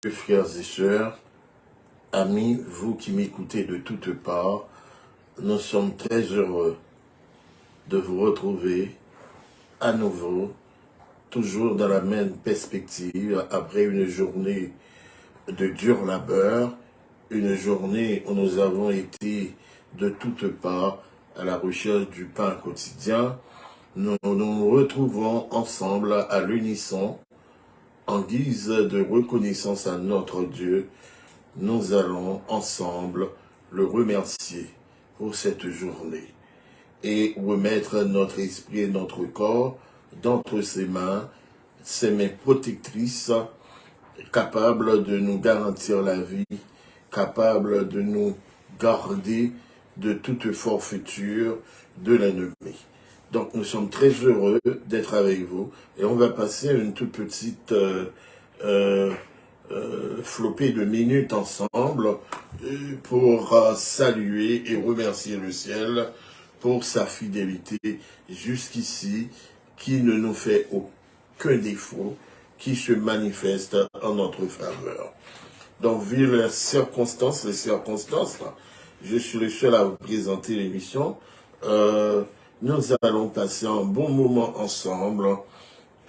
frères et sœurs, amis, vous qui m'écoutez de toutes parts, nous sommes très heureux de vous retrouver à nouveau, toujours dans la même perspective, après une journée de dur labeur, une journée où nous avons été de toutes parts à la recherche du pain quotidien. Nous nous retrouvons ensemble à l'unisson, en guise de reconnaissance à notre Dieu. Nous allons ensemble le remercier pour cette journée et remettre notre esprit et notre corps d'entre ses mains protectrices, capables de nous garantir la vie, capables de nous garder de toute forfaiture de l'ennemi. Donc nous sommes très heureux d'être avec vous et on va passer une toute petite flopée de minutes ensemble pour saluer et remercier le ciel pour sa fidélité jusqu'ici, qui ne nous fait aucun défaut, qui se manifeste en notre faveur. Donc, vu les circonstances, je suis le seul à vous présenter l'émission. Nous allons passer un bon moment ensemble.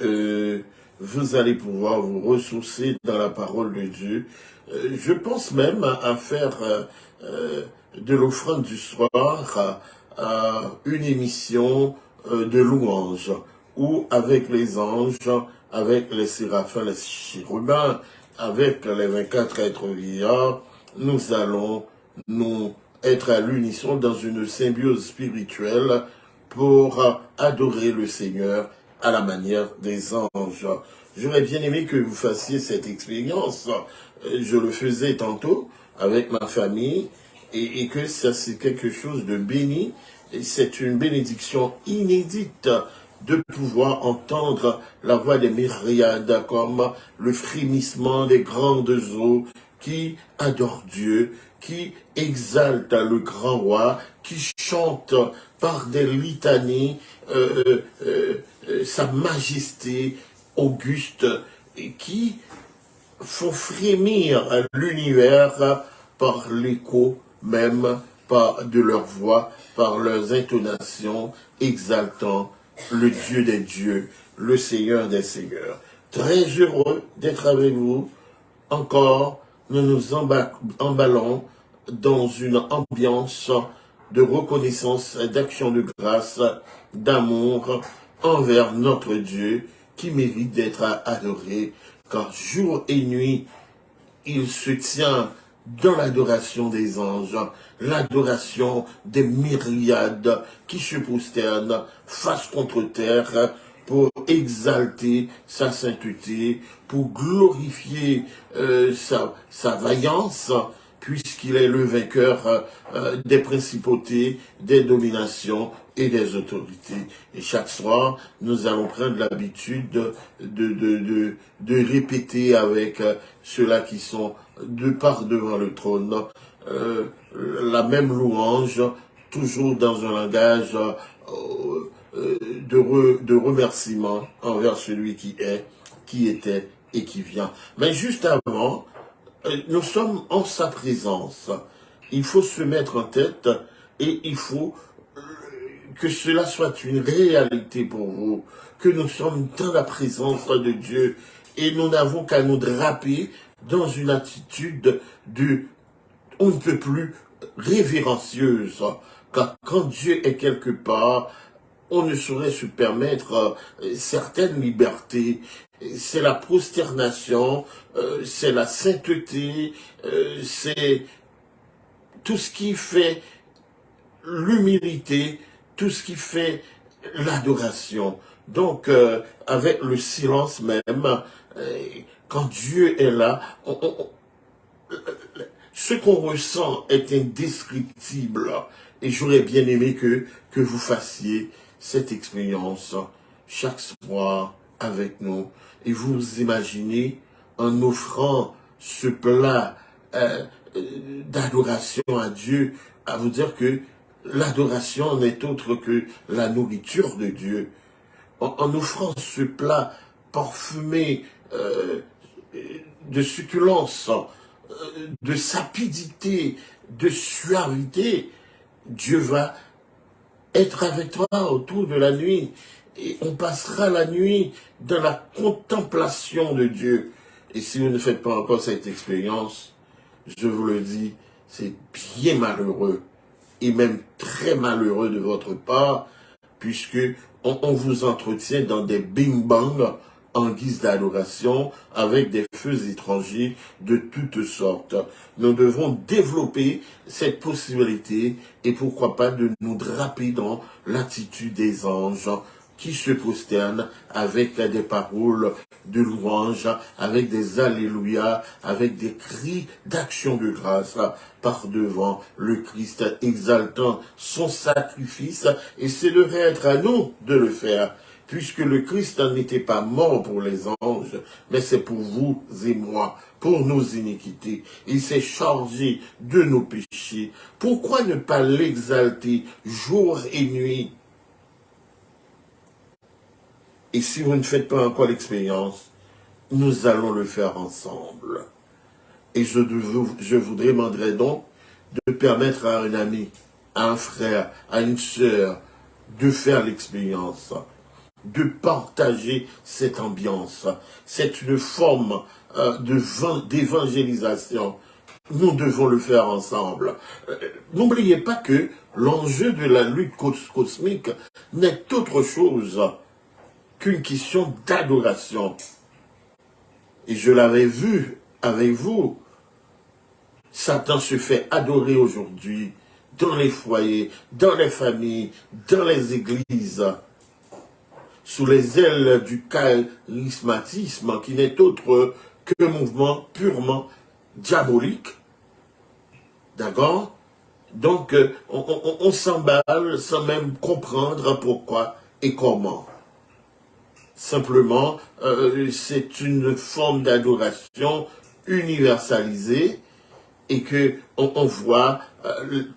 Vous allez pouvoir vous ressourcer dans la parole de Dieu. Je pense même à faire de l'offrande du soir une émission de louanges, où avec les anges, avec les séraphins, les chérubins, avec les 24 êtres vivants, nous allons nous être à l'unisson dans une symbiose spirituelle pour adorer le Seigneur à la manière des anges. J'aurais bien aimé que vous fassiez cette expérience. Je le faisais tantôt avec ma famille et que ça c'est quelque chose de béni. C'est une bénédiction inédite de pouvoir entendre la voix des myriades comme le frémissement des grandes eaux qui adorent Dieu, qui exaltent le grand roi, qui chantent par des litanies sa majesté auguste et qui font frémir l'univers par l'écho même de leur voix, par leurs intonations exaltant le Dieu des dieux, le Seigneur des seigneurs. Très heureux d'être avec vous. Encore, nous nous emballons dans une ambiance de reconnaissance, d'action de grâce, d'amour envers notre Dieu qui mérite d'être adoré, car jour et nuit, il se tient dans l'adoration des anges, l'adoration des myriades qui se prosternent face contre terre pour exalter sa sainteté, pour glorifier sa vaillance, puisqu'il est le vainqueur des principautés, des dominations et des autorités. Et chaque soir, nous allons prendre l'habitude de répéter avec ceux-là qui sont de part devant le trône la même louange, toujours dans un langage de remerciement envers celui qui est, qui était et qui vient. Mais juste avant, nous sommes en sa présence. Il faut se mettre en tête et il faut que cela soit une réalité pour vous, que nous sommes dans la présence de Dieu et nous n'avons qu'à nous draper dans une attitude on ne peut plus révérencieuse. Car quand Dieu est quelque part, on ne saurait se permettre certaines libertés. C'est la prosternation, c'est la sainteté, c'est tout ce qui fait l'humilité, tout ce qui fait l'adoration. Donc, avec le silence même, quand Dieu est là, ce qu'on ressent est indescriptible. Et j'aurais bien aimé que vous fassiez cette expérience chaque soir avec nous. Et vous imaginez en offrant ce plat d'adoration à Dieu, à vous dire que l'adoration n'est autre que la nourriture de Dieu. En offrant ce plat parfumé de succulence, de sapidité, de suavité, Dieu va être avec toi autour de la nuit. Et on passera la nuit dans la contemplation de Dieu. Et si vous ne faites pas encore cette expérience, je vous le dis, c'est bien malheureux, et même très malheureux de votre part, puisque on vous entretient dans des bing-bang en guise d'adoration, avec des feux étrangers de toutes sortes. Nous devons développer cette possibilité, et pourquoi pas de nous draper dans l'attitude des anges, qui se prosternent avec des paroles de louange, avec des alléluia, avec des cris d'action de grâce par devant le Christ, exaltant son sacrifice, et c'est devrait être à nous de le faire, puisque le Christ n'était pas mort pour les anges, mais c'est pour vous et moi, pour nos iniquités. Il s'est chargé de nos péchés. Pourquoi ne pas l'exalter jour et nuit? Et si vous ne faites pas encore l'expérience, nous allons le faire ensemble. Et je vous demanderai donc de permettre à un ami, à un frère, à une sœur, de faire l'expérience, de partager cette ambiance. C'est une forme d'évangélisation. Nous devons le faire ensemble. N'oubliez pas que l'enjeu de la lutte cosmique n'est autre chose qu'une question d'adoration. Et je l'avais vu avec vous. Satan se fait adorer aujourd'hui dans les foyers, dans les familles, dans les églises, sous les ailes du charismatisme qui n'est autre qu'un mouvement purement diabolique. D'accord? Donc, on s'emballe sans même comprendre pourquoi et comment. Simplement, c'est une forme d'adoration universalisée et que on voit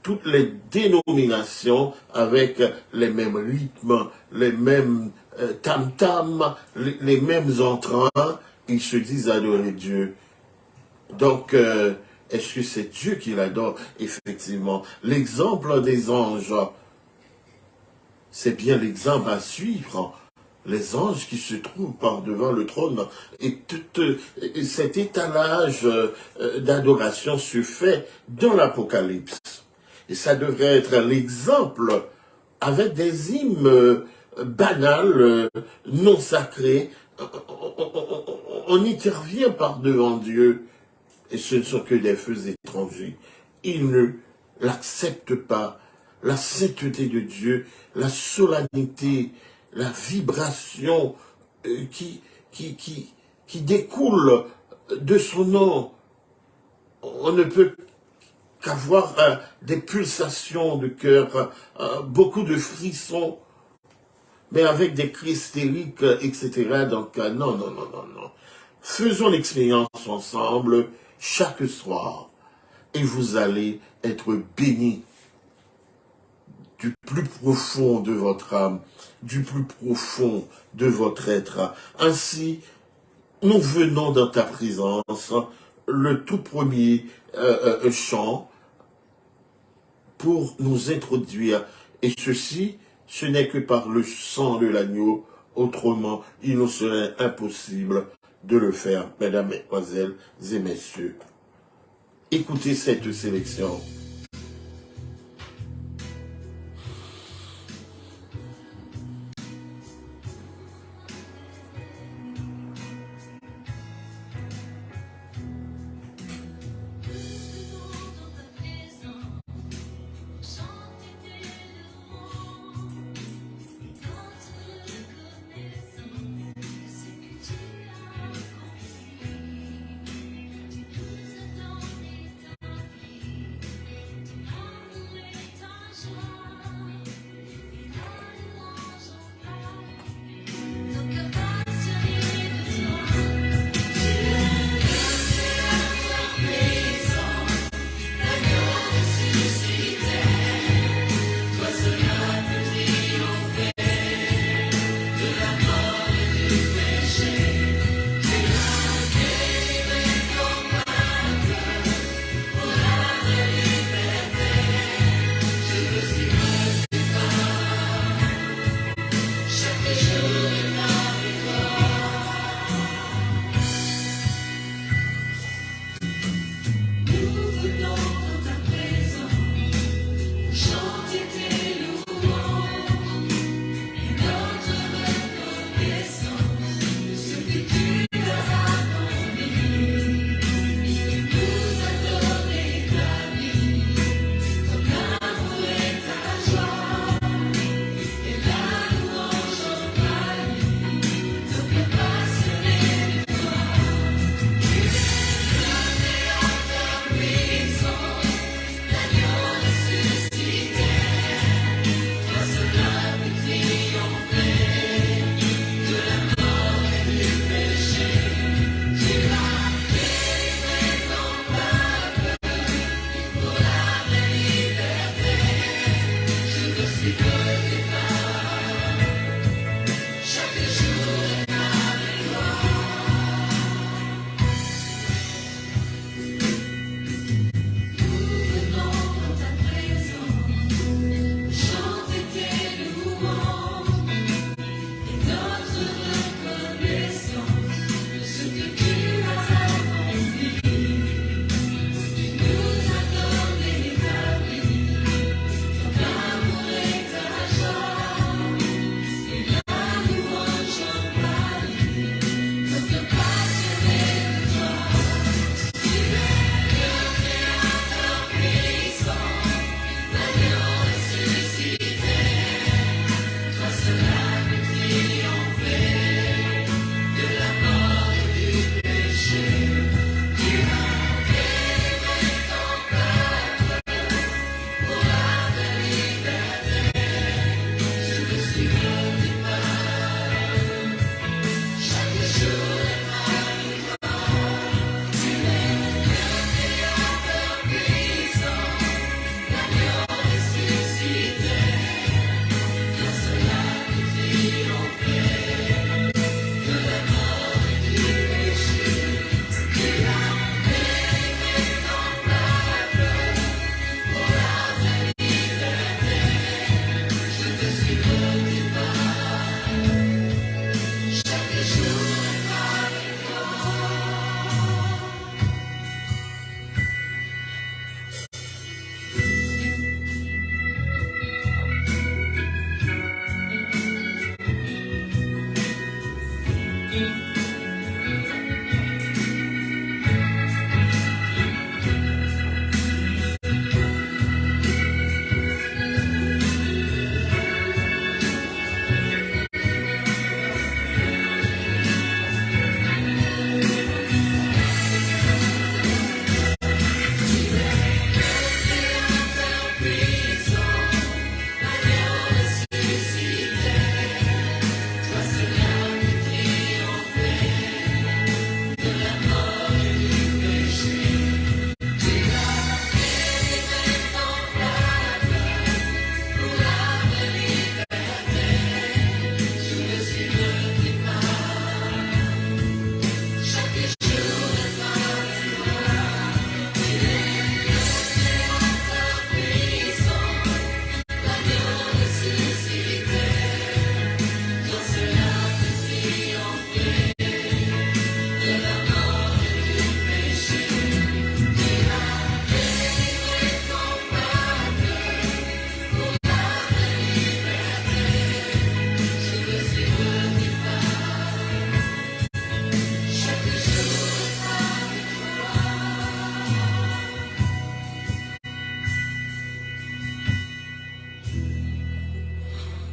toutes les dénominations avec les mêmes rythmes, les mêmes tam-tam, les mêmes entrains, ils se disent adorer Dieu. Donc, est-ce que c'est Dieu qui l'adore? Effectivement. L'exemple des anges, c'est bien l'exemple à suivre. Les anges qui se trouvent par devant le trône, et tout cet étalage d'adoration se fait dans l'Apocalypse. Et ça devrait être l'exemple avec des hymnes banals, non sacrés. On intervient par devant Dieu, et ce ne sont que des feux étrangers. Ils ne l'acceptent pas. La sainteté de Dieu, la solennité, la vibration qui découle de son nom. On ne peut qu'avoir des pulsations de cœur, beaucoup de frissons, mais avec des cris hystériques, etc. Donc, non, non, non, non, non. Faisons l'expérience ensemble chaque soir, et vous allez être bénis du plus profond de votre âme, du plus profond de votre être. Ainsi, nous venons dans ta présence, le tout premier chant, pour nous introduire. Et ceci, ce n'est que par le sang de l'agneau, autrement, il nous serait impossible de le faire, mesdames, mesdemoiselles et messieurs. Écoutez cette sélection.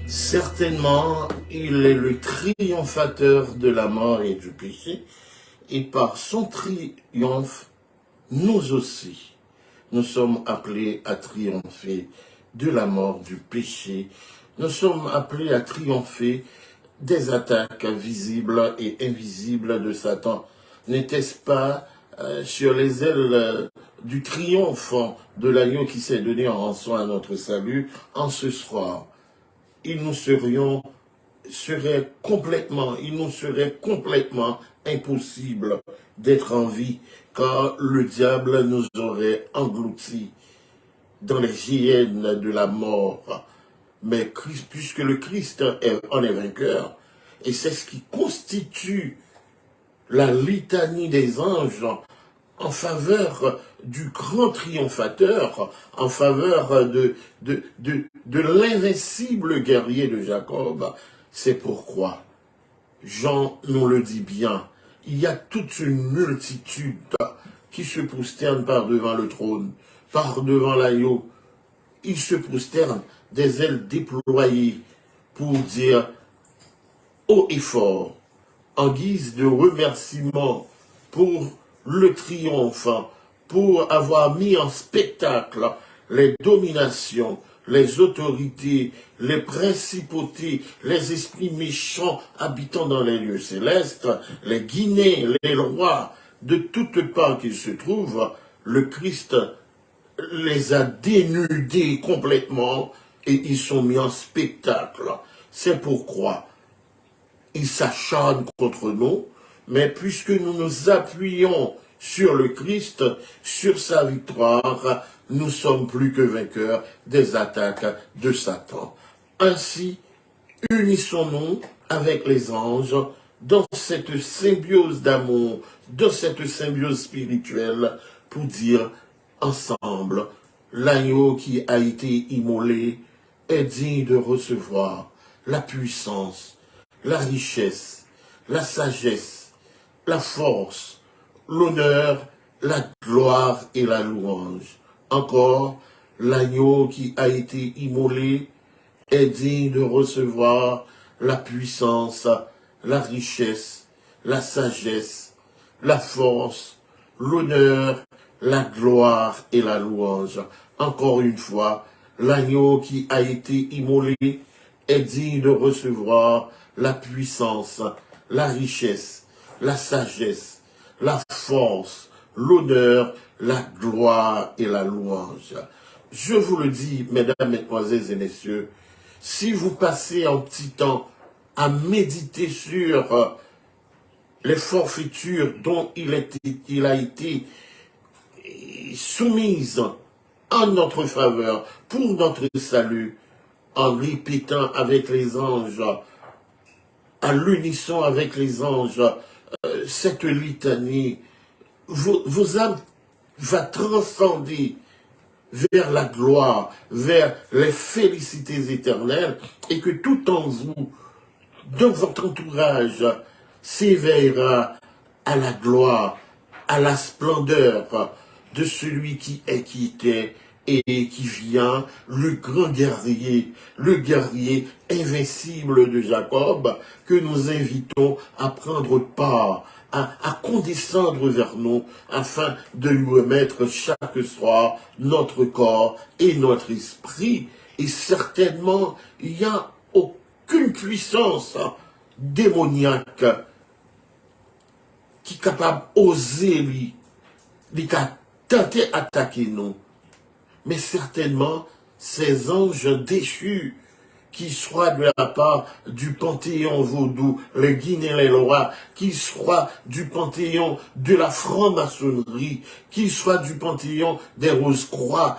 Certainement, il est le triomphateur de la mort et du péché, et par son triomphe, nous aussi, nous sommes appelés à triompher de la mort, du péché. Nous sommes appelés à triompher des attaques visibles et invisibles de Satan. N'était-ce pas sur les ailes du triomphe de l'agneau qui s'est donné en rançon à notre salut en ce soir? Il nous serait complètement impossible d'être en vie, car le diable nous aurait engloutis dans les hyènes de la mort. Mais puisque le Christ en est vainqueur, et c'est ce qui constitue la litanie des anges en faveur du grand triomphateur, en faveur de l'invincible guerrier de Jacob. C'est pourquoi, Jean nous le dit bien, il y a toute une multitude qui se prosterne par devant le trône, par devant l'agneau. Ils se prosternent, des ailes déployées, pour dire haut et fort, en guise de remerciement pour le triomphe, pour avoir mis en spectacle les dominations, les autorités, les principautés, les esprits méchants habitant dans les lieux célestes, les guinées, les rois, de toutes parts qu'ils se trouvent, le Christ les a dénudés complètement et ils sont mis en spectacle. C'est pourquoi il s'acharne contre nous, mais puisque nous nous appuyons sur le Christ, sur sa victoire, nous sommes plus que vainqueurs des attaques de Satan. Ainsi, unissons-nous avec les anges dans cette symbiose d'amour, dans cette symbiose spirituelle, pour dire ensemble, l'agneau qui a été immolé est digne de recevoir la puissance, la richesse, la sagesse, la force, l'honneur, la gloire et la louange. Encore, l'agneau qui a été immolé est digne de recevoir la puissance, la richesse, la sagesse, la force, l'honneur, la gloire et la louange. Encore une fois, l'agneau qui a été immolé est digne de recevoir la puissance, la richesse, la sagesse, la force, l'honneur, la gloire et la louange. Je vous le dis, mesdames, mesdemoiselles et messieurs, si vous passez un petit temps à méditer sur les forfaitures dont il a été soumise en notre faveur, pour notre salut, en répétant avec les anges, à l'unisson avec les anges, cette litanie, vos âmes va transcender vers la gloire, vers les félicités éternelles, et que tout en vous, dans votre entourage, s'éveillera à la gloire, à la splendeur de celui qui est, qui était et qui vient, le grand guerrier, le guerrier invincible de Jacob, que nous invitons à prendre part, à condescendre vers nous, afin de lui remettre chaque soir notre corps et notre esprit. Et certainement, il n'y a aucune puissance démoniaque qui est capable d'oser lui tenter d'attaquer nous. Mais certainement, ces anges déchus, qui soient de la part du panthéon vaudou, les guinées, les lois, qui soient du panthéon de la franc-maçonnerie, qui soient du panthéon des Rose-Croix,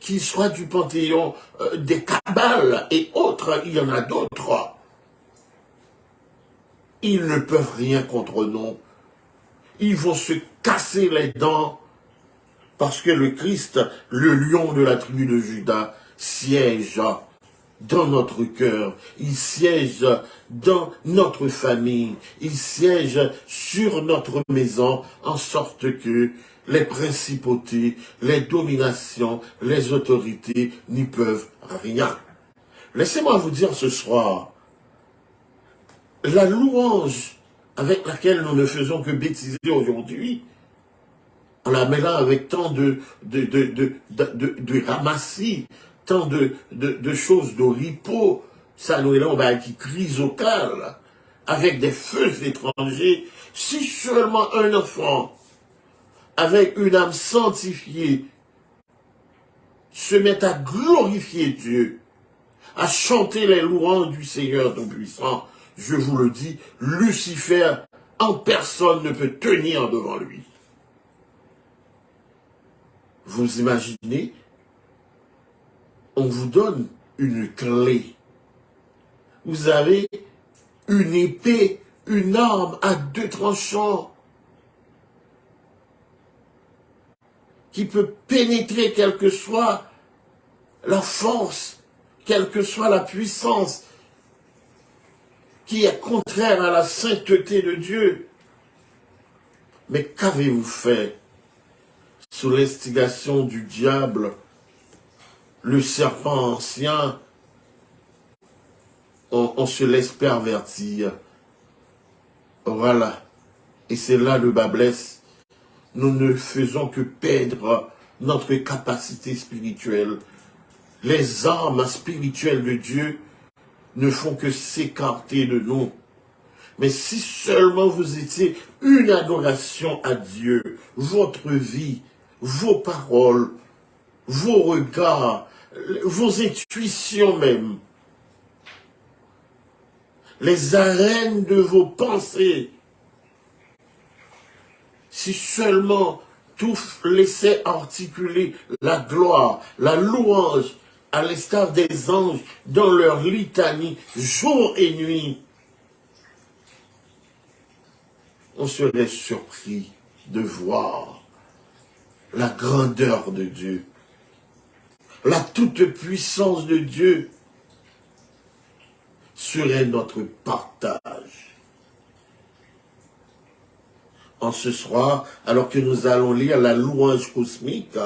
qui soient du panthéon des cabales et autres, il y en a d'autres. Ils ne peuvent rien contre nous. Ils vont se casser les dents parce que le Christ, le lion de la tribu de Juda, siège dans notre cœur, il siège dans notre famille, il siège sur notre maison, en sorte que les principautés, les dominations, les autorités n'y peuvent rien. Laissez-moi vous dire ce soir, la louange avec laquelle nous ne faisons que bêtiser aujourd'hui, en la mêlant avec tant de ramassis, tant de choses d'oripeaux, ça nous est là, qui chrysocale, avec des feux étrangers. Si seulement un enfant, avec une âme sanctifiée, se met à glorifier Dieu, à chanter les louanges du Seigneur Tout-Puissant, je vous le dis, Lucifer en personne ne peut tenir devant lui. Vous imaginez, on vous donne une clé. Vous avez une épée, une arme à deux tranchants qui peut pénétrer quelle que soit la force, quelle que soit la puissance qui est contraire à la sainteté de Dieu. Mais qu'avez-vous fait sous l'instigation du diable, le serpent ancien? On se laisse pervertir. Voilà. Et c'est là le bas blesse. Nous ne faisons que perdre notre capacité spirituelle. Les armes spirituelles de Dieu ne font que s'écarter de nous. Mais si seulement vous étiez une adoration à Dieu, votre vie, vos paroles, vos regards, vos intuitions même, les arènes de vos pensées, si seulement tout laissait articuler la gloire, la louange, à l'instar des anges dans leur litanie, jour et nuit, on serait surpris de voir la grandeur de Dieu, la toute-puissance de Dieu serait notre partage. En ce soir, alors que nous allons lire la louange cosmique,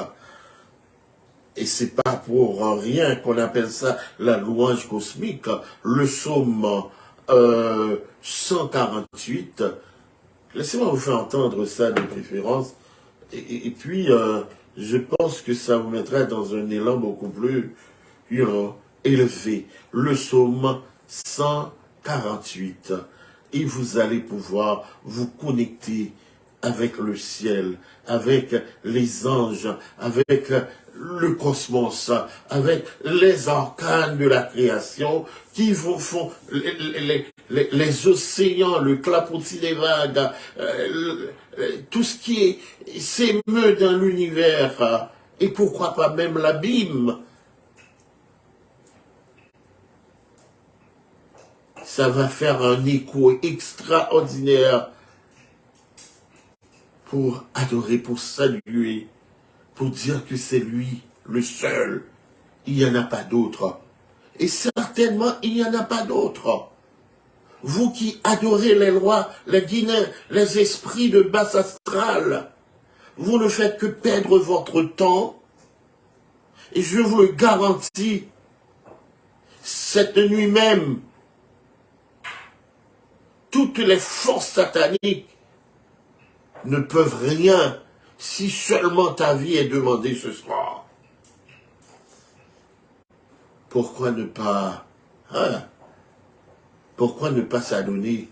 et c'est pas pour rien qu'on appelle ça la louange cosmique, le psaume 148, laissez-moi vous faire entendre ça de préférence, et puis je pense que ça vous mettra dans un élan beaucoup plus élevé. Le psaume 148, et vous allez pouvoir vous connecter avec le ciel, avec les anges, avec le cosmos, avec les arcanes de la création qui vous font les océans, le clapotis des vagues, tout ce qui s'émeut dans l'univers, et pourquoi pas même l'abîme. Ça va faire un écho extraordinaire pour adorer, pour saluer, pour dire que c'est lui, le seul. Il n'y en a pas d'autre. Et certainement, il n'y en a pas d'autre. Vous qui adorez les lois, les guinées, les esprits de basse astrale, vous ne faites que perdre votre temps. Et je vous le garantis, cette nuit même, toutes les forces sataniques ne peuvent rien si seulement ta vie est demandée ce soir. Pourquoi ne pas s'adonner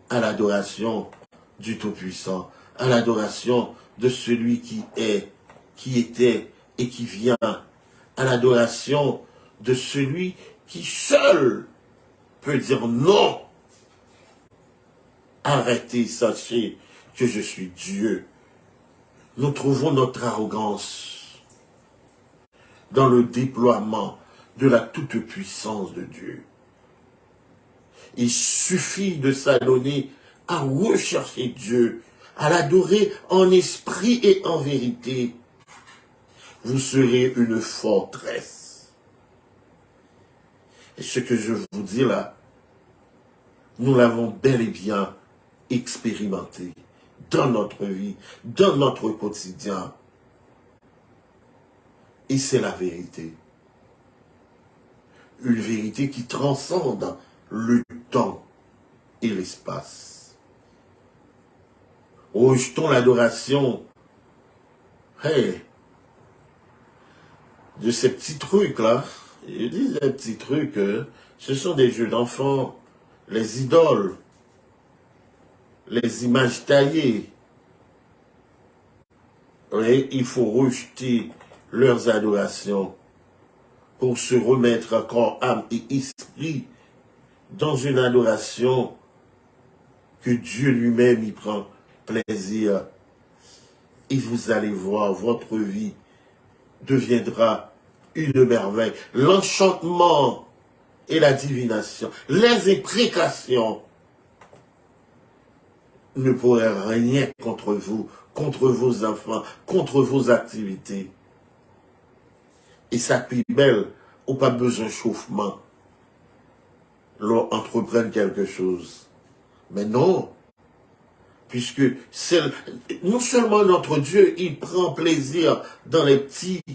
à l'adoration du Tout-Puissant, à l'adoration de celui qui est, qui était et qui vient, à l'adoration de celui qui seul peut dire non. Arrêtez, sachez que je suis Dieu. Nous trouvons notre arrogance dans le déploiement de la toute-puissance de Dieu. Il suffit de s'adonner à rechercher Dieu, à l'adorer en esprit et en vérité. Vous serez une forteresse. Et ce que je vous dis là, nous l'avons bel et bien expérimenté dans notre vie, dans notre quotidien. Et c'est la vérité. une vérité qui transcende le temps et l'espace. Rejetons l'adoration, hey, de ces petits trucs-là. Je dis des petits trucs, ce sont des jeux d'enfants, les idoles, les images taillées. Et il faut rejeter leurs adorations pour se remettre corps, âme et esprit dans une adoration que Dieu lui-même y prend plaisir. Et vous allez voir, votre vie deviendra une merveille. L'enchantement et la divination, les imprécations ne pourraient rien contre vous, contre vos enfants, contre vos activités. Et ça puis belle, ou pas besoin de chauffement, l'on entreprenne quelque chose. Mais non, puisque non seulement notre Dieu, il prend plaisir dans les petites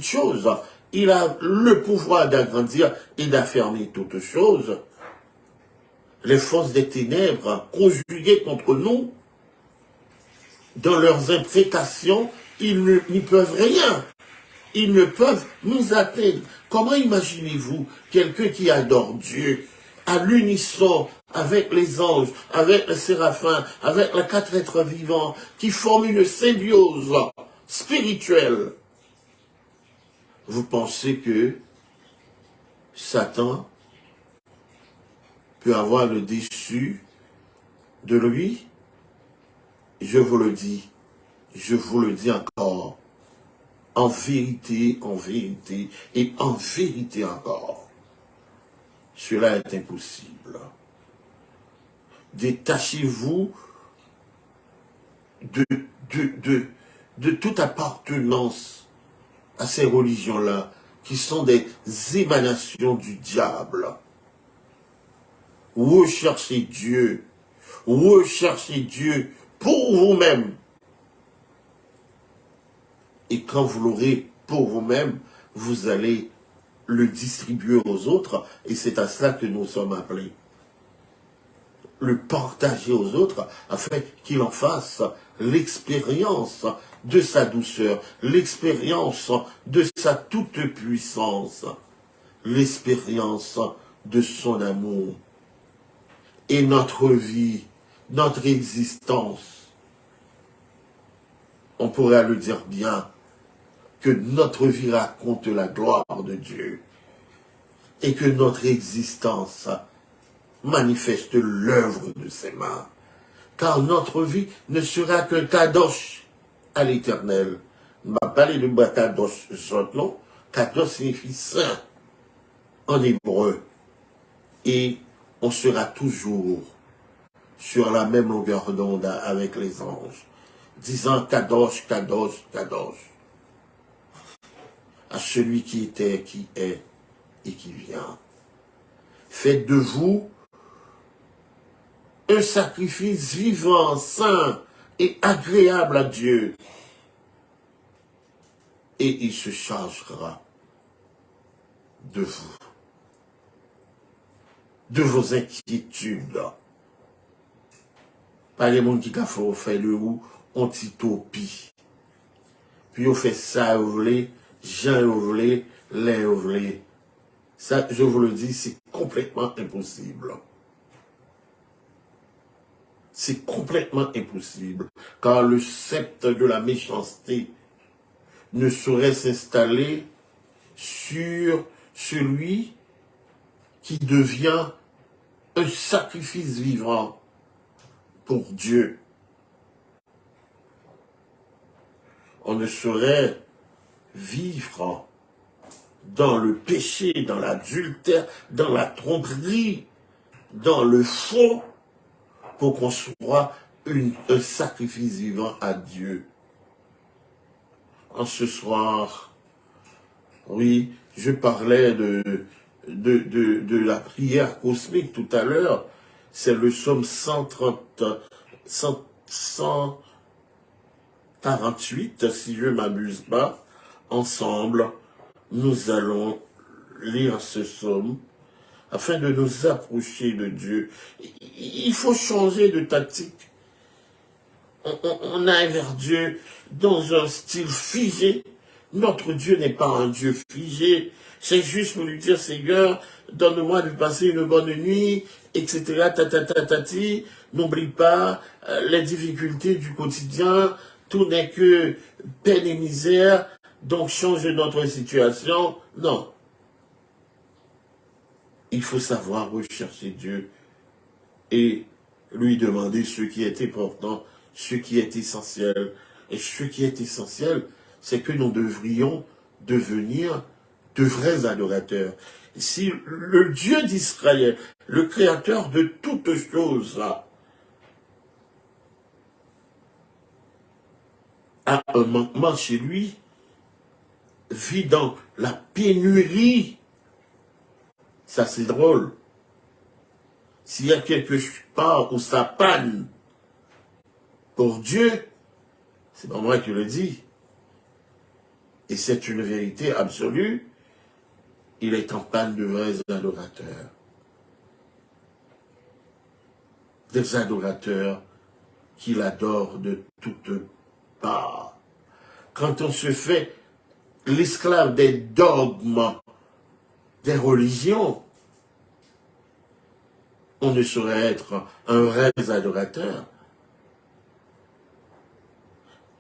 choses, il a le pouvoir d'agrandir et d'affermir toutes choses. Les forces des ténèbres conjuguées contre nous, dans leurs imprécations, ils n'y peuvent rien. Ils ne peuvent nous atteindre. Comment imaginez-vous quelqu'un qui adore Dieu à l'unisson avec les anges, avec les séraphins, avec les 4 êtres vivants, qui forment une symbiose spirituelle? Vous pensez que Satan peut avoir le dessus de lui? Je vous le dis encore. En vérité, et en vérité encore, cela est impossible. Détachez-vous de toute appartenance à ces religions-là, qui sont des émanations du diable. Recherchez Dieu pour vous-même. Et quand vous l'aurez pour vous-même, vous allez le distribuer aux autres, et c'est à cela que nous sommes appelés. Le partager aux autres, afin qu'il en fasse l'expérience de sa douceur, l'expérience de sa toute-puissance, l'expérience de son amour. Et notre vie, notre existence, on pourrait le dire bien, que notre vie raconte la gloire de Dieu et que notre existence manifeste l'œuvre de ses mains. Car notre vie ne sera qu'un kadosh à l'éternel. On va parler de kadosh, non? Kadosh signifie saint en hébreu. Et on sera toujours sur la même longueur d'onde avec les anges, disant kadosh, kadosh, kadosh, à celui qui était, qui est et qui vient. Faites de vous un sacrifice vivant, saint et agréable à Dieu. Et il se chargera de vous, de vos inquiétudes. Pas les gens qui ont fait le ou, on t'utopie. Puis on fait ça, vous voulez, Jean, vous voulez, les vous voulez. Ça, je vous le dis, c'est complètement impossible. C'est complètement impossible. Car le sceptre de la méchanceté ne saurait s'installer sur celui qui devient un sacrifice vivant pour Dieu. On ne saurait vivre dans le péché, dans l'adultère, dans la tromperie, dans le faux, pour qu'on soit un sacrifice vivant à Dieu. En ce soir, oui, je parlais de la prière cosmique tout à l'heure. C'est le psaume 148, si je ne m'abuse pas. Ensemble, nous allons lire ce psaume, afin de nous approcher de Dieu. Il faut changer de tactique. On aille vers Dieu dans un style figé. Notre Dieu n'est pas un Dieu figé. C'est juste pour lui dire, Seigneur, donne-moi de passer une bonne nuit, etc. Tati. N'oublie pas les difficultés du quotidien. Tout n'est que peine et misère. Donc change notre situation. Non. Il faut savoir rechercher Dieu et lui demander ce qui est important, ce qui est essentiel. Et ce qui est essentiel, c'est que nous devrions devenir de vrais adorateurs. Si le Dieu d'Israël, le créateur de toutes choses, a un manquement chez lui, vit dans la pénurie, ça c'est drôle. S'il y a quelque part où ça panne pour Dieu, c'est pas moi qui le dis. Et c'est une vérité absolue. Il est en panne de vrais adorateurs. Des adorateurs qui l'adorent de toutes parts. Quand on se fait l'esclave des dogmes, des religions, on ne saurait être un vrai adorateur.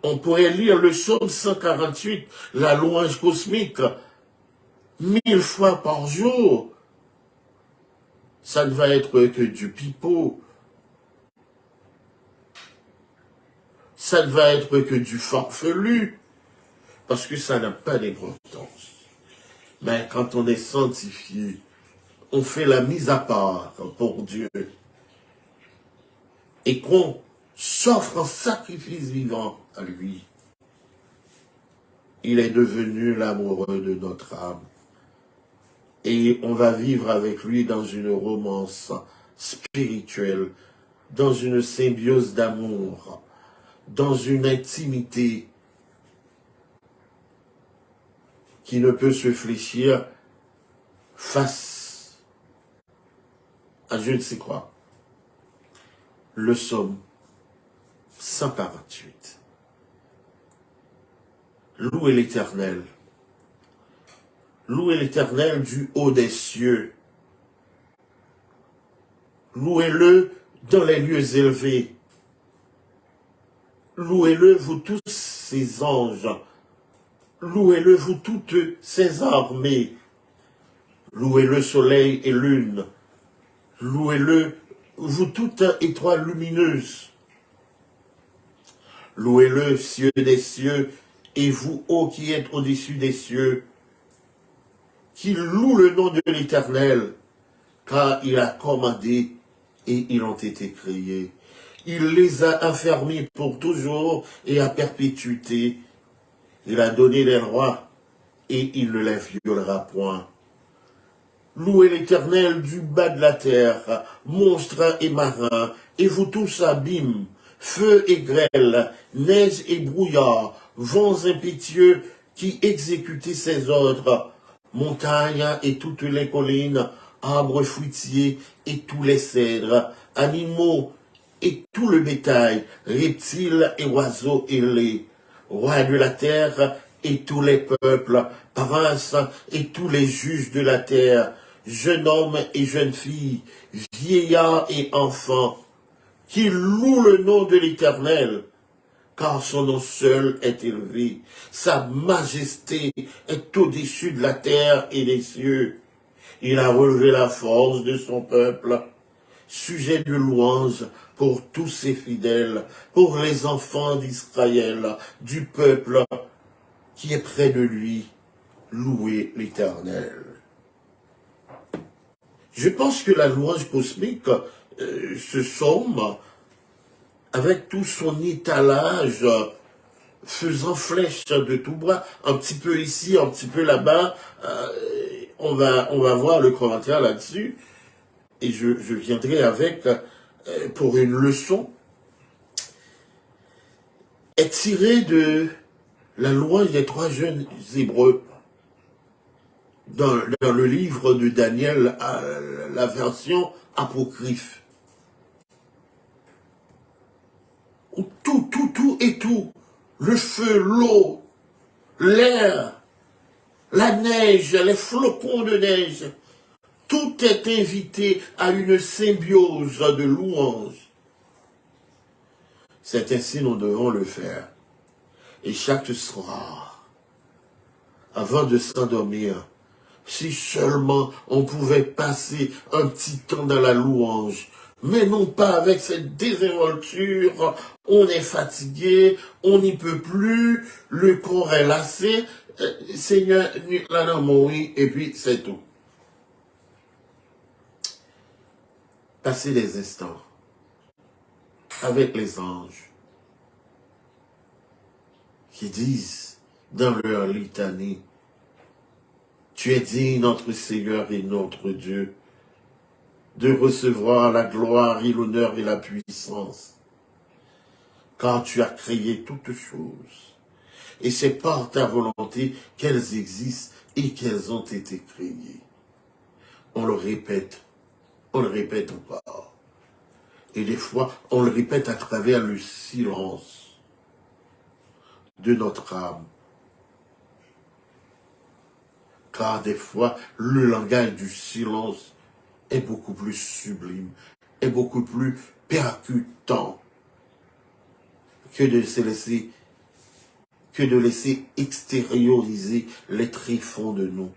On pourrait lire le psaume 148, la louange cosmique, 1000 fois par jour. Ça ne va être que du pipeau. Ça ne va être que du farfelu, parce que ça n'a pas d'importance. Mais quand on est sanctifié, on fait la mise à part pour Dieu, et qu'on s'offre en sacrifice vivant à lui, il est devenu l'amoureux de notre âme. Et on va vivre avec lui dans une romance spirituelle, dans une symbiose d'amour, dans une intimité qui ne peut se fléchir face à je ne sais quoi. Le psaume 148. Louez l'Éternel. Louez l'Éternel du haut des cieux. Louez-le dans les lieux élevés. Louez-le, vous tous ses anges. Louez-le, vous toutes ses armées. Louez-le, soleil et lune. Louez-le, vous toutes étoiles lumineuses. Louez-le, cieux des cieux, et vous, ô qui êtes au-dessus des cieux, qui loue le nom de l'Éternel, car il a commandé et ils ont été créés. Il les a affermis pour toujours et à perpétuité. Il a donné les rois et il ne les violera point. Louez l'Éternel du bas de la terre, monstres et marins, et vous tous abîmes, feu et grêle, neige et brouillard, vents impétueux qui exécutez ses ordres, montagnes et toutes les collines, arbres fruitiers et tous les cèdres, animaux et tout le bétail, reptiles et oiseaux ailés, rois de la terre et tous les peuples, princes et tous les juges de la terre, jeunes hommes et jeunes filles, vieillards et enfants, qui louent le nom de l'Éternel, car son nom seul est élevé. Sa majesté est au-dessus de la terre et des cieux. Il a relevé la force de son peuple, sujet de louange pour tous ses fidèles, pour les enfants d'Israël, du peuple qui est près de lui. Louez l'Éternel. Je pense que la louange cosmique, ce psaume, avec tout son étalage, faisant flèche de tout bras, un petit peu ici, un petit peu là-bas, on va voir le commentaire là-dessus, et je viendrai avec, pour une leçon, est tiré de la louange des 3 jeunes Hébreux. dans le livre de Daniel, la version apocryphe. Où tout et tout, le feu, l'eau, l'air, la neige, les flocons de neige, tout est invité à une symbiose de louanges. C'est ainsi nous devons le faire. Et chaque soir, avant de s'endormir, si seulement on pouvait passer un petit temps dans la louange, mais non pas avec cette désinvolture, on est fatigué, on n'y peut plus, le corps est lassé, Seigneur, là dans mon oui, et puis c'est tout. Passer des instants avec les anges qui disent dans leur litanie, tu es digne, notre Seigneur et notre Dieu, de recevoir la gloire et l'honneur et la puissance, car tu as créé toutes choses. Et c'est par ta volonté qu'elles existent et qu'elles ont été créées. On le répète encore. Et des fois, on le répète à travers le silence de notre âme. Car des fois, le langage du silence est beaucoup plus sublime, est beaucoup plus percutant que de laisser extérioriser les tréfonds de nous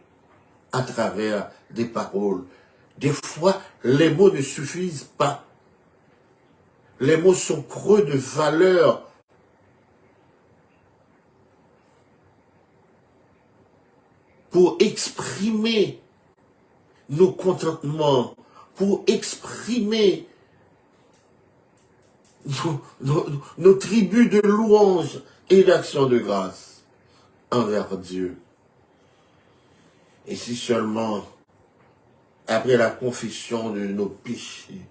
à travers des paroles. Des fois, les mots ne suffisent pas. Les mots sont creux de valeur. Pour exprimer nos contentements, pour exprimer nos tribus de louange et d'action de grâce envers Dieu. Et si seulement, après la confession de nos péchés,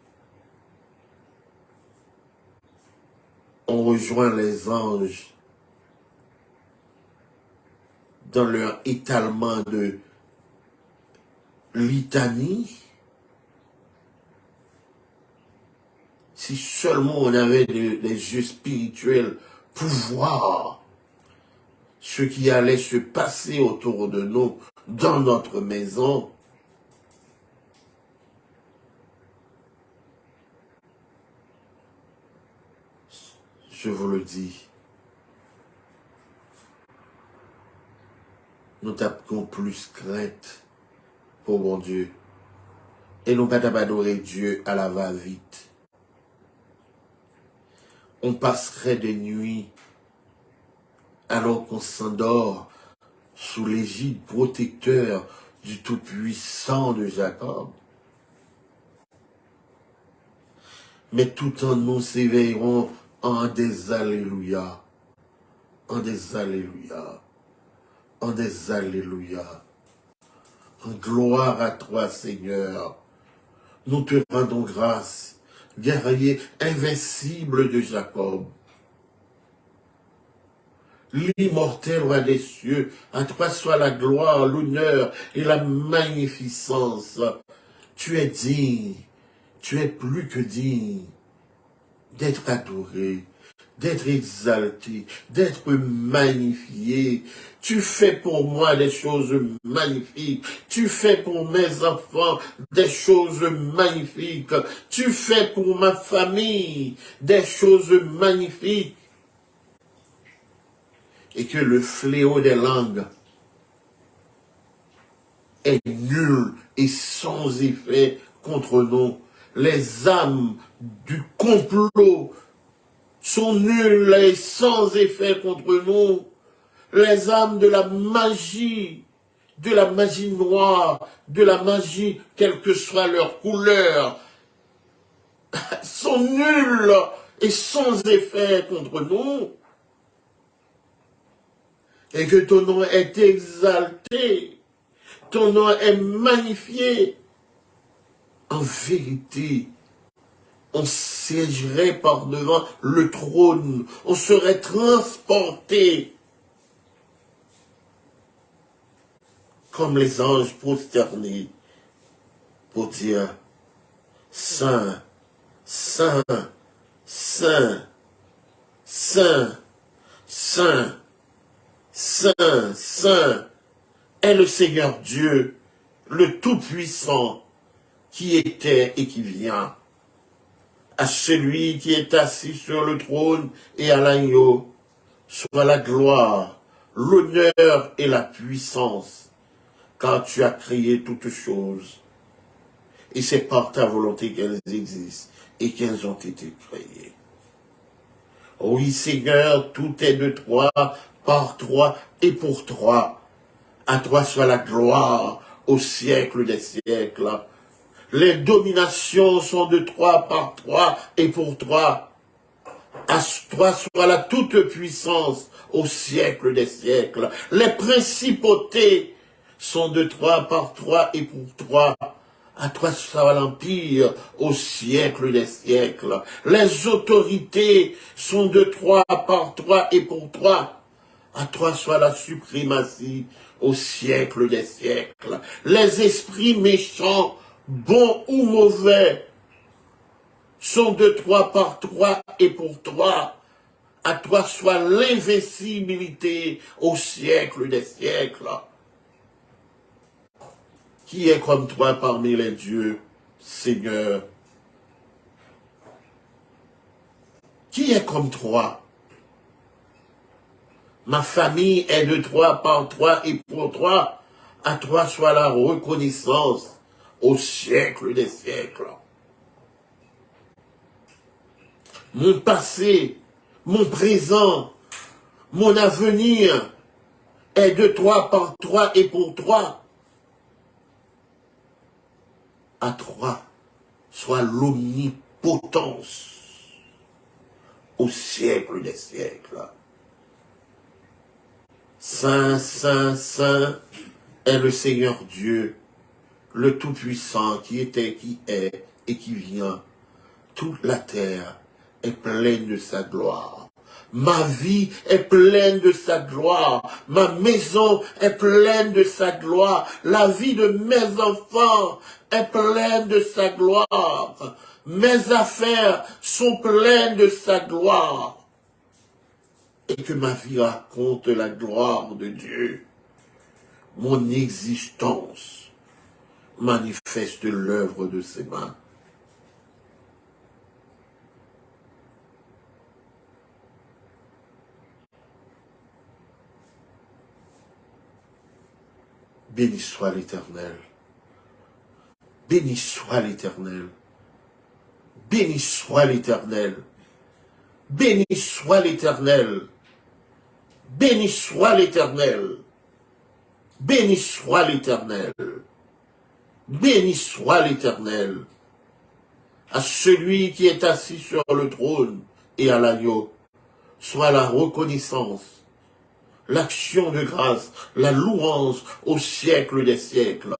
on rejoint les anges dans leur étalement de litanie, si seulement on avait les yeux spirituels pour voir ce qui allait se passer autour de nous, dans notre maison, je vous le dis, nous tapons plus crainte pour mon Dieu. Et nous pas adorer Dieu à la va-vite. On passerait des nuits alors qu'on s'endort sous l'égide protecteur du Tout-Puissant de Jacob. Mais tout en nous s'éveillerons en des alléluia, en des alléluia, en des alléluia. En gloire à toi, Seigneur. Nous te rendons grâce, guerrier invincible de Jacob. L'immortel roi des cieux, à toi soit la gloire, l'honneur et la magnificence. Tu es digne, tu es plus que digne d'être adoré, d'être exalté, d'être magnifié. Tu fais pour moi des choses magnifiques. Tu fais pour mes enfants des choses magnifiques. Tu fais pour ma famille des choses magnifiques. Et que le fléau des langues est nul et sans effet contre nous. Les âmes du complot sont nulles et sans effet contre nous. Les âmes de la magie noire, de la magie, quelle que soit leur couleur, sont nulles et sans effet contre nous. Et que ton nom est exalté, ton nom est magnifié. En vérité, on siégerait par devant le trône, on serait transporté comme les anges prosternés pour dire Saint, Saint, Saint, Saint, Saint, Saint, Saint est le Seigneur Dieu, le Tout-Puissant, qui était et qui vient. À celui qui est assis sur le trône et à l'agneau, soit la gloire, l'honneur et la puissance, car tu as créé toutes choses. Et c'est par ta volonté qu'elles existent et qu'elles ont été créées. Oui, Seigneur, tout est de toi, par toi et pour toi. À toi soit la gloire au siècle des siècles. Les dominations sont de toi, par toi et pour toi. À toi soit la toute-puissance au siècle des siècles. Les principautés sont de toi, par toi et pour toi. À toi soit l'empire au siècle des siècles. Les autorités sont de toi, par toi et pour toi. À toi soit la suprématie au siècle des siècles. Les esprits méchants, bons ou mauvais, sont de toi, par toi et pour toi. À toi soit l'invincibilité au siècle des siècles. Qui est comme toi parmi les dieux, Seigneur? Qui est comme toi? Ma famille est de toi, par toi et pour toi. À toi soit la reconnaissance au siècle des siècles. Mon passé, mon présent, mon avenir est de toi, par toi et pour toi. À toi soit l'omnipotence au siècle des siècles. Saint, Saint, Saint est le Seigneur Dieu, le Tout-Puissant, qui était, qui est et qui vient. Toute la terre est pleine de sa gloire. Ma vie est pleine de sa gloire. Ma maison est pleine de sa gloire. La vie de mes enfants est pleine de sa gloire. Mes affaires sont pleines de sa gloire. Et que ma vie raconte la gloire de Dieu. Mon existence manifeste l'œuvre de ses mains. Béni soit l'Éternel. Béni soit l'Éternel. Béni soit l'Éternel. Béni soit l'Éternel. Béni soit l'Éternel. Béni soit l'Éternel. Béni soit l'Éternel. À celui qui est assis sur le trône et à l'agneau, soit la reconnaissance, l'action de grâce, la louange au siècle des siècles.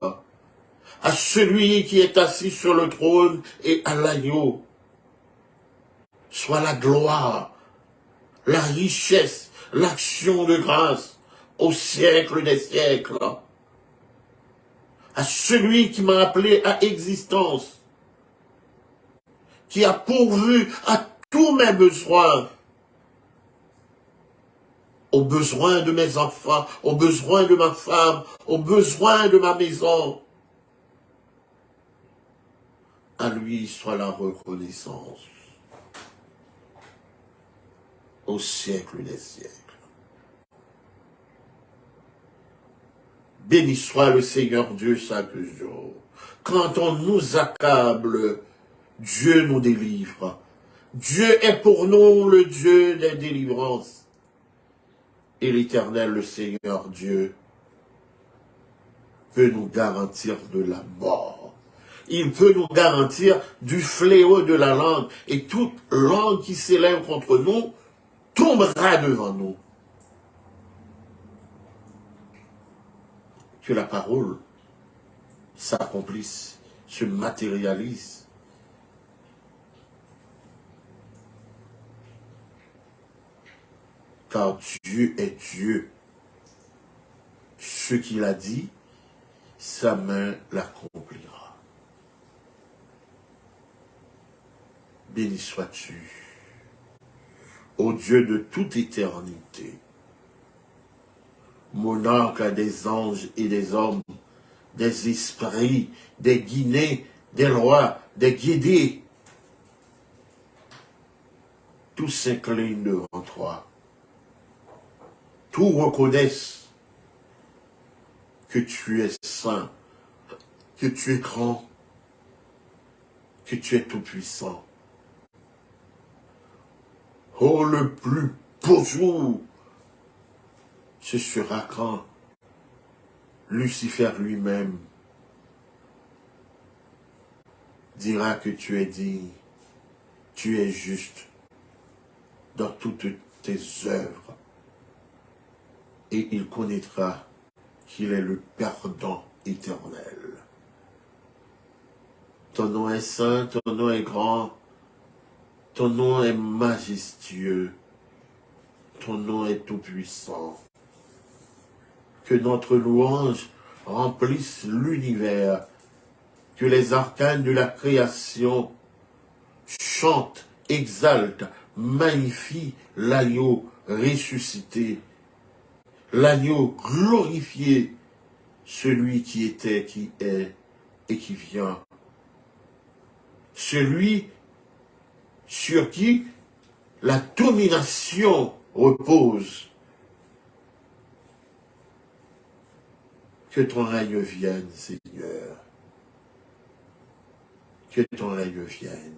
À celui qui est assis sur le trône et à l'agneau, soit la gloire, la richesse, l'action de grâce au siècle des siècles. À celui qui m'a appelé à existence, qui a pourvu à tous mes besoins, aux besoins de mes enfants, aux besoins de ma femme, aux besoins de ma maison. À lui soit la reconnaissance au siècle des siècles. Béni soit le Seigneur Dieu chaque jour. Quand on nous accable, Dieu nous délivre. Dieu est pour nous le Dieu des délivrances. Et l'Éternel, le Seigneur Dieu, peut nous garantir de la mort. Il peut nous garantir du fléau de la langue. Et toute langue qui s'élève contre nous tombera devant nous. Que la parole s'accomplisse, se matérialise. Car Dieu est Dieu. Ce qu'il a dit, sa main l'accomplira. Béni sois-tu, ô Dieu de toute éternité, monarque des anges et des hommes, des esprits, des guinées, des rois, des guidés. Tous s'inclinent devant toi. Tous reconnaissent que tu es saint, que tu es grand, que tu es tout-puissant. Oh, le plus beau jour, ce sera quand Lucifer lui-même dira que tu es digne, tu es juste dans toutes tes œuvres. Et il connaîtra qu'il est le pardon éternel. Ton nom est saint, ton nom est grand, ton nom est majestueux, ton nom est tout-puissant. Que notre louange remplisse l'univers, que les arcanes de la création chantent, exaltent, magnifient l'agneau ressuscité, l'agneau glorifié, celui qui était, qui est et qui vient. Celui sur qui la domination repose. Que ton règne vienne, Seigneur. Que ton règne vienne.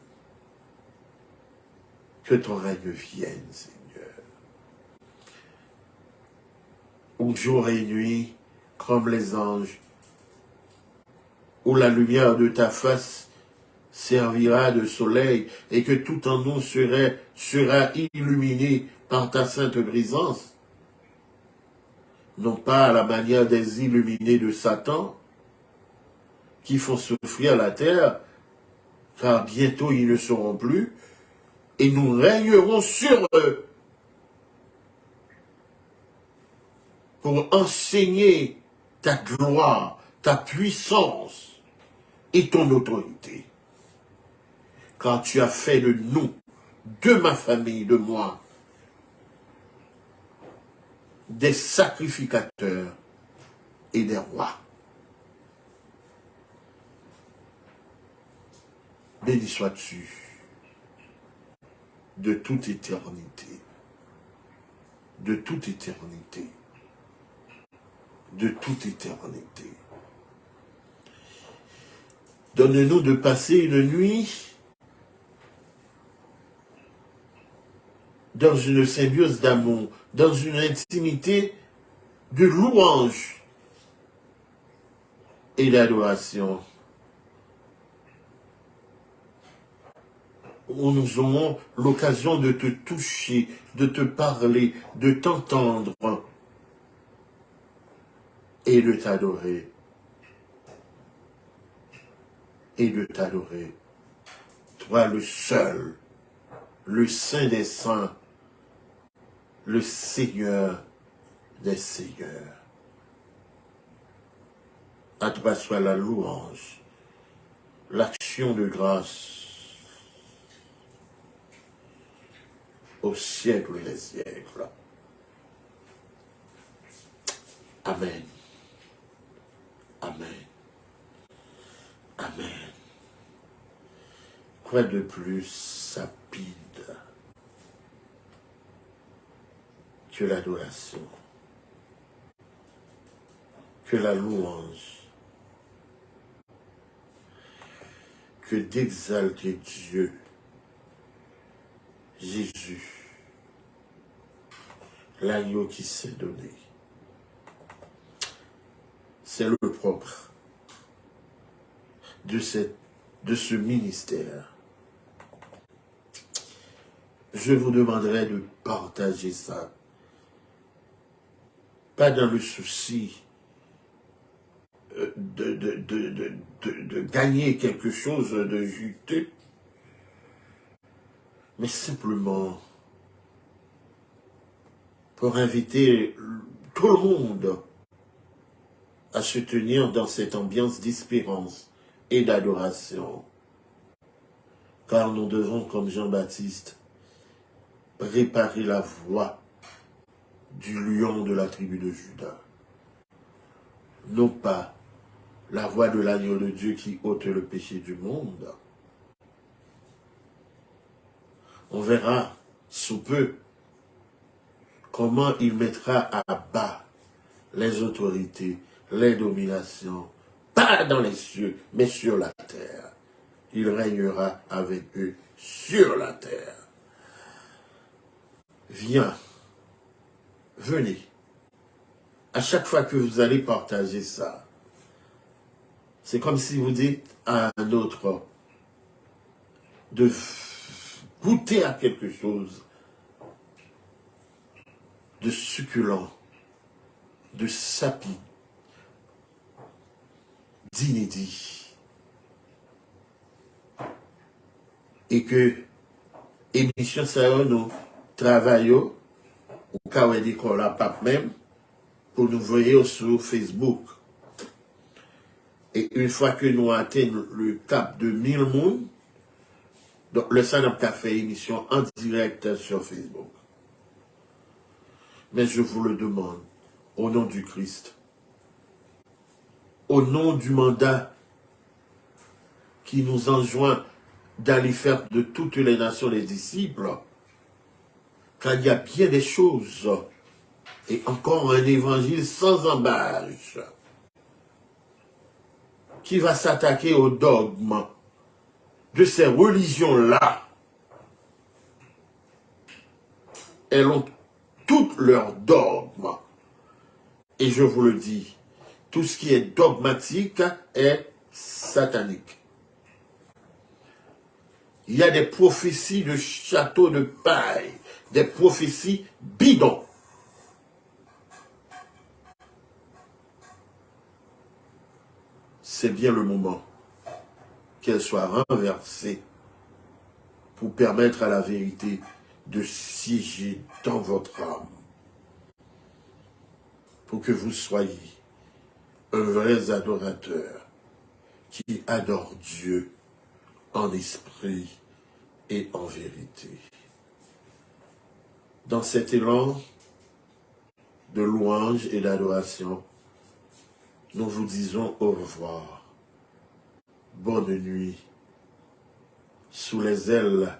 Que ton règne vienne, Seigneur. Où jour et nuit, comme les anges, où la lumière de ta face servira de soleil et que tout en nous sera illuminé par ta sainte présence, non pas à la manière des illuminés de Satan qui font souffrir la terre, car bientôt ils ne seront plus, et nous régnerons sur eux pour enseigner ta gloire, ta puissance et ton autorité. Car tu as fait de nous, de ma famille, de moi, des sacrificateurs et des rois. Béni sois-tu de toute éternité, de toute éternité, de toute éternité. Donne-nous de passer une nuit dans une symbiose d'amour, dans une intimité de louange et d'adoration, où nous aurons l'occasion de te toucher, de te parler, de t'entendre et de t'adorer. Et de t'adorer. Toi le seul, le Saint des Saints, le Seigneur des Seigneurs. À toi soit la louange, l'action de grâce au siècle des siècles. Amen. Amen. Amen. Quoi de plus sapide que l'adoration, que la louange, que d'exalter Dieu, Jésus, l'agneau qui s'est donné. C'est le propre de ce ministère. Je vous demanderai de partager ça. Pas dans le souci de gagner quelque chose de juteux, mais simplement pour inviter tout le monde à se tenir dans cette ambiance d'espérance et d'adoration. Car nous devons, comme Jean-Baptiste, préparer la voie du lion de la tribu de Juda. Non pas la voix de l'agneau de Dieu qui ôte le péché du monde. On verra sous peu comment il mettra à bas les autorités, les dominations, pas dans les cieux, mais sur la terre. Il régnera avec eux sur la terre. Viens, venez. À chaque fois que vous allez partager ça, c'est comme si vous dites à un autre de goûter à quelque chose de succulent, de sapide, d'inédit. Et que émission ça nous travaillons au cas où on la pape même pour nous voir sur Facebook. Et une fois que nous atteignons le cap de 1000 monde, donc le Sanap a fait émission en direct sur Facebook. Mais je vous le demande, au nom du Christ, au nom du mandat qui nous enjoint d'aller faire de toutes les nations les disciples, car il y a bien des choses, et encore un évangile sans embâche, qui va s'attaquer au dogme de ces religions-là. Elles ont toutes leurs dogmes. Et je vous le dis, tout ce qui est dogmatique est satanique. Il y a des prophéties de châteaux de paille, des prophéties bidons. C'est bien le moment qu'elles soient renversées pour permettre à la vérité de siéger dans votre âme. Pour que vous soyez un vrai adorateur qui adore Dieu en esprit et en vérité. Dans cet élan de louange et d'adoration, nous vous disons au revoir. Bonne nuit sous les ailes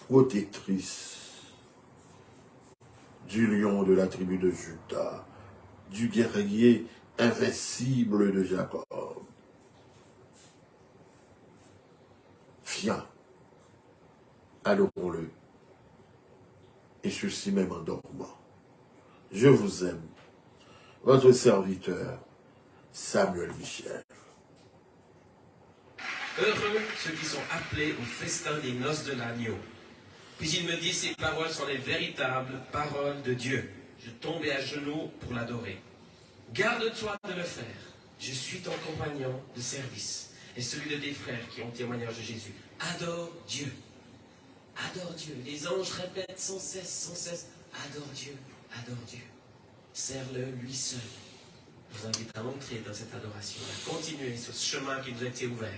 protectrices du lion de la tribu de Juda, du guerrier invincible de Jacob. Viens, adorons-le, et ceci même en dormant. Je vous aime, votre serviteur, Samuel Michel. Heureux ceux qui sont appelés au festin des noces de l'agneau. Puis il me dit, ces paroles sont les véritables paroles de Dieu. Je tombais à genoux pour l'adorer. Garde-toi de le faire. Je suis ton compagnon de service et celui de tes frères qui ont témoignage de Jésus. Adore Dieu. Adore Dieu. Les anges répètent sans cesse. Adore Dieu. Adore Dieu. Sers-le lui seul. Je vous invite à entrer dans cette adoration, à continuer sur ce chemin qui nous a été ouvert.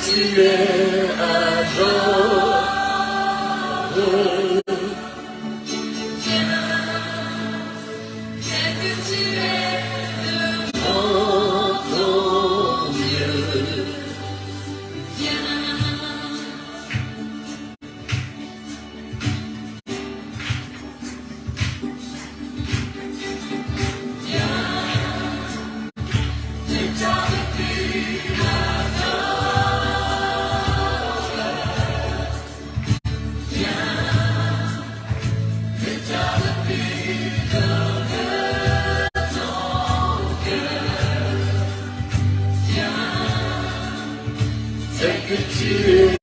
Tu es adoré. que tu es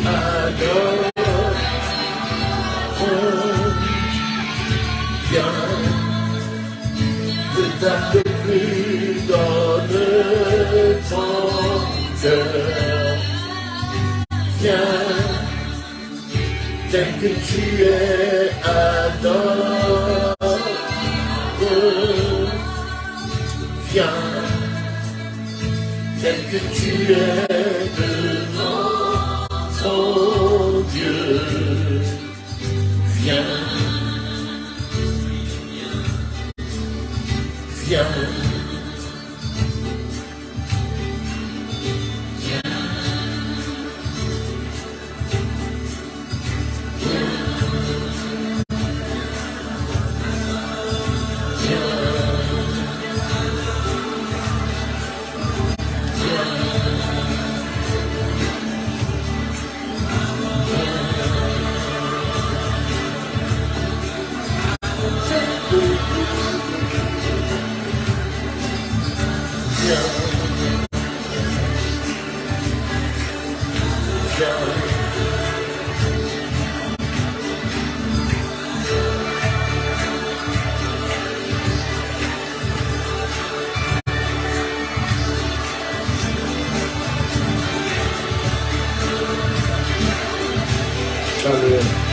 adoré. Tel que tu es adoré, viens, tel que tu es devant ton Dieu, viens, viens. Hallelujah.